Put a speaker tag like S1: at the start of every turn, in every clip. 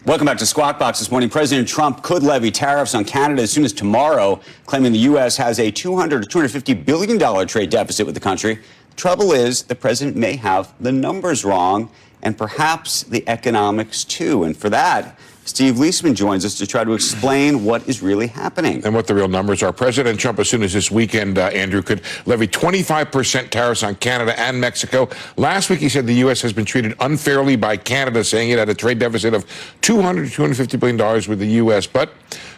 S1: Welcome back to Squawk Box. This morning, President Trump could levy tariffs on Canada as soon as tomorrow, claiming the U.S. has a $200 to $250 billion trade deficit with the country. The trouble is, the president may have the numbers wrong, and perhaps the economics too. And for that, Steve Leisman joins us to try to explain what is really happening.
S2: And what the real numbers are. President Trump, as soon as this weekend, Andrew, could levy 25% tariffs on Canada and Mexico. Last week, he said the U.S. has been treated unfairly by Canada, saying it had a trade deficit of $200 to $250 billion with the U.S. But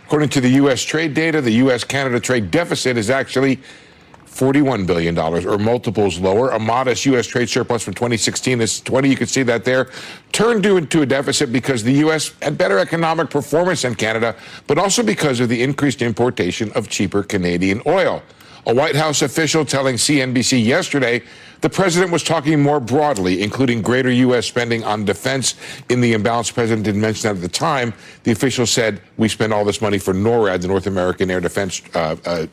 S2: according to the U.S. trade data, the U.S.-Canada trade deficit is actually $41 billion, or multiples lower. A modest U.S. trade surplus from 2016 is 20. You can see that there. Turned into a deficit because the U.S. had better economic performance than Canada, but also because of the increased importation of cheaper Canadian oil. A White House official telling CNBC yesterday the president was talking more broadly, including greater U.S. spending on defense. In the imbalance, the president didn't mention that at the time. The official said, we spend all this money for NORAD, the North American Air Defense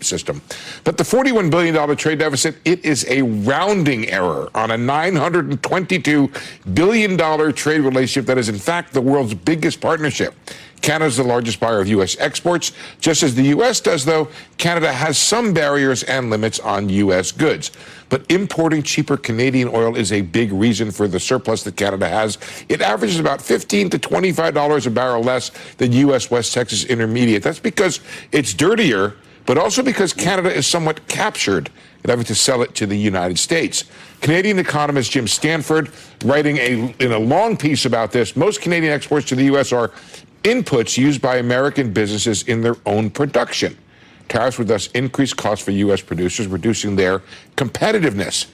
S2: System. But the $41 billion trade deficit, it is a rounding error on a $922 billion trade relationship that is, in fact, the world's biggest partnership. Canada is the largest buyer of U.S. exports. Just as the U.S. does, though, Canada has some barriers and limits on U.S. goods. But importing cheaper Canadian oil is a big reason for the surplus that Canada has. It averages about $15 to $25 a barrel less than U.S. West Texas Intermediate. That's because it's dirtier, but also because Canada is somewhat captured at having to sell it to the United States. Canadian economist Jim Stanford, writing in a long piece about this, most Canadian exports to the U.S. are inputs used by American businesses in their own production. Tariffs would thus increase costs for U.S. producers, reducing their competitiveness.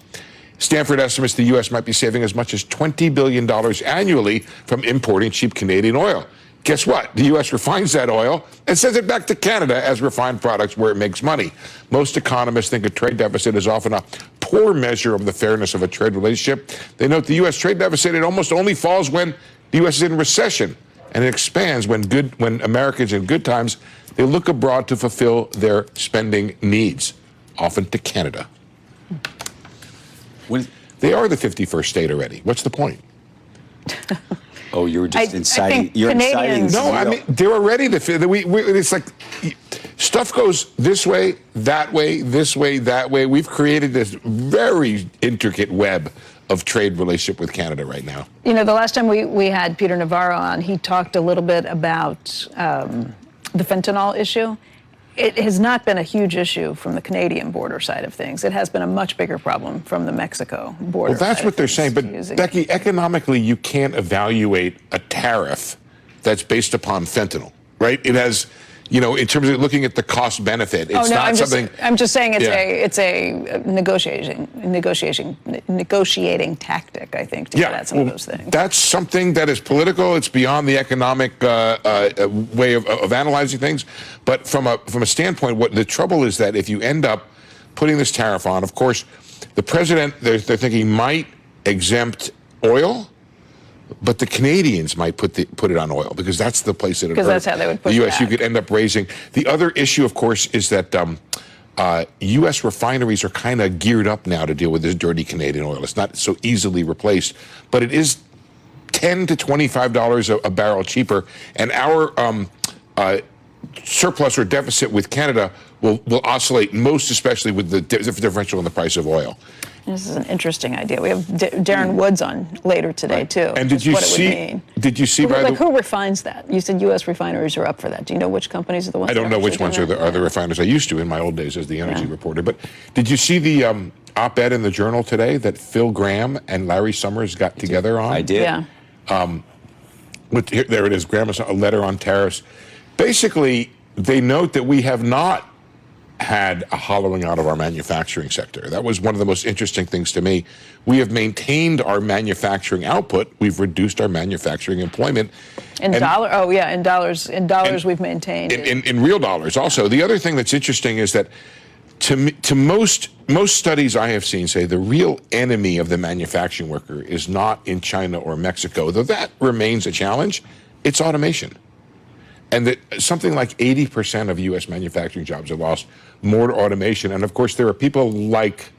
S2: Stanford estimates the U.S. might be saving as much as $20 billion annually from importing cheap Canadian oil. Guess what? The U.S. refines that oil and sends it back to Canada as refined products where it makes money. Most economists think a trade deficit is often a poor measure of the fairness of a trade relationship. They note the U.S. trade deficit, it almost only falls when the U.S. is in recession. And it expands when Americans in good times, they look abroad to fulfill their spending needs, often to Canada. They are the 51st state already. What's the point?
S1: Oh, you were just inciting. You're inciting.
S2: No, I mean, they're already it's like stuff goes this way, that way, this way, that way. We've created this very intricate web of trade relationship with Canada right now.
S3: You know, the last time we had Peter Navarro on, he talked a little bit about the fentanyl issue. It has not been a huge issue from the Canadian border side of things. It has been a much bigger problem from the Mexico border.
S2: Well, that's what they're saying. But Becky, economically, you can't evaluate a tariff that's based upon fentanyl, right? It has, you know, in terms of looking at the cost benefit, it's not something.
S3: I'm just saying it's a negotiating tactic, I think, to get at some of those things.
S2: That's something that is political. It's beyond the economic way of analyzing things. But from a standpoint, what the trouble is that if you end up putting this tariff on, of course, the president they're thinking might exempt oil. But the Canadians might put it on oil because that's the place that it
S3: because that's how they would push
S2: the U.S.
S3: back.
S2: You could end up raising. The other issue, of course, is that U.S. refineries are kind of geared up now to deal with this dirty Canadian oil. It's not so easily replaced, but it is $10 to $25 a barrel cheaper, and our surplus or deficit with Canada will oscillate most, especially with the differential in the price of oil.
S3: This is an interesting idea. We have Darren Woods on later today, too.
S2: And did you see?
S3: Who refines that? You said U.S. refineries are up for that. Do you know which companies are the ones?
S2: I don't know which ones are the refiners. I used to in my old days as the energy reporter. But did you see the op-ed in the Journal today that Phil Gramm and Larry Summers got together on?
S1: I did.
S3: Yeah.
S2: There it is. Gramm has a letter on tariffs. Basically, they note that we have not had a hollowing out of our manufacturing sector. That was one of the most interesting things to me. We have maintained our manufacturing output. We've reduced our manufacturing employment.
S3: In dollars we've maintained.
S2: In real dollars also. The other thing that's interesting is that to most studies I have seen say the real enemy of the manufacturing worker is not in China or Mexico, though that remains a challenge. It's automation. And that something like 80% of U.S. manufacturing jobs are lost more to automation. And of course, there are people like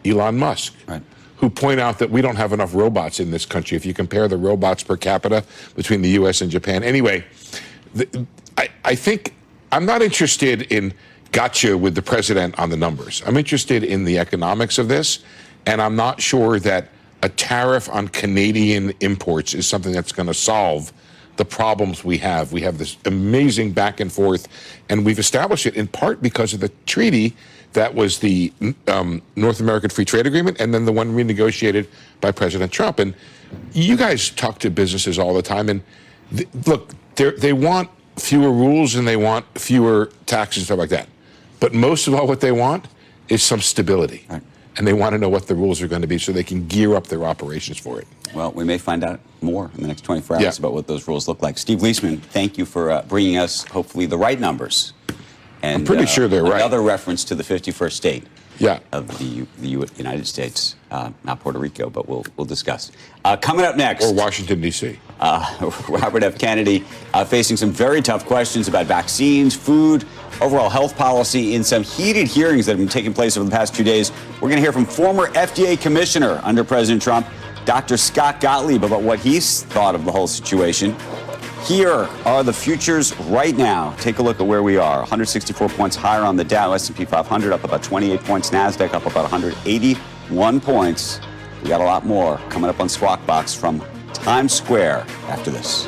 S2: Elon Musk, who point out that we don't have enough robots in this country if you compare the robots per capita between the U.S. and Japan. Anyway, I think I'm not interested in gotcha with the president on the numbers. I'm interested in the economics of this, and I'm not sure that a tariff on Canadian imports is something that's going to solve the problems we have. We have this amazing back and forth, and we've established it in part because of the treaty that was the North American Free Trade Agreement, and then the one renegotiated by President Trump. And you guys talk to businesses all the time, and look, they want fewer rules and they want fewer taxes and stuff like that. But most of all, what they want is some stability.
S1: Right.
S2: And they want to know what the rules are going to be so they can gear up their operations for it.
S1: Well, we may find out more in the next 24 hours about what those rules look like. Steve Leisman, thank you for bringing us, hopefully, the right numbers. And,
S2: I'm pretty sure they're right.
S1: Another reference to the 51st state of the United States, not Puerto Rico, but we'll discuss. Coming up next.
S2: Or Washington, D.C.
S1: Robert F. Kennedy facing some very tough questions about vaccines, food, overall health policy in some heated hearings that have been taking place over the past 2 days. We're going to hear from former FDA commissioner under President Trump, Dr. Scott Gottlieb, about what he's thought of the whole situation. Here are the futures right now. Take a look at where we are. 164 points higher on the Dow, S&P 500 up about 28 points, NASDAQ up about 181 points. We got a lot more coming up on Squawk Box from Times Square after this.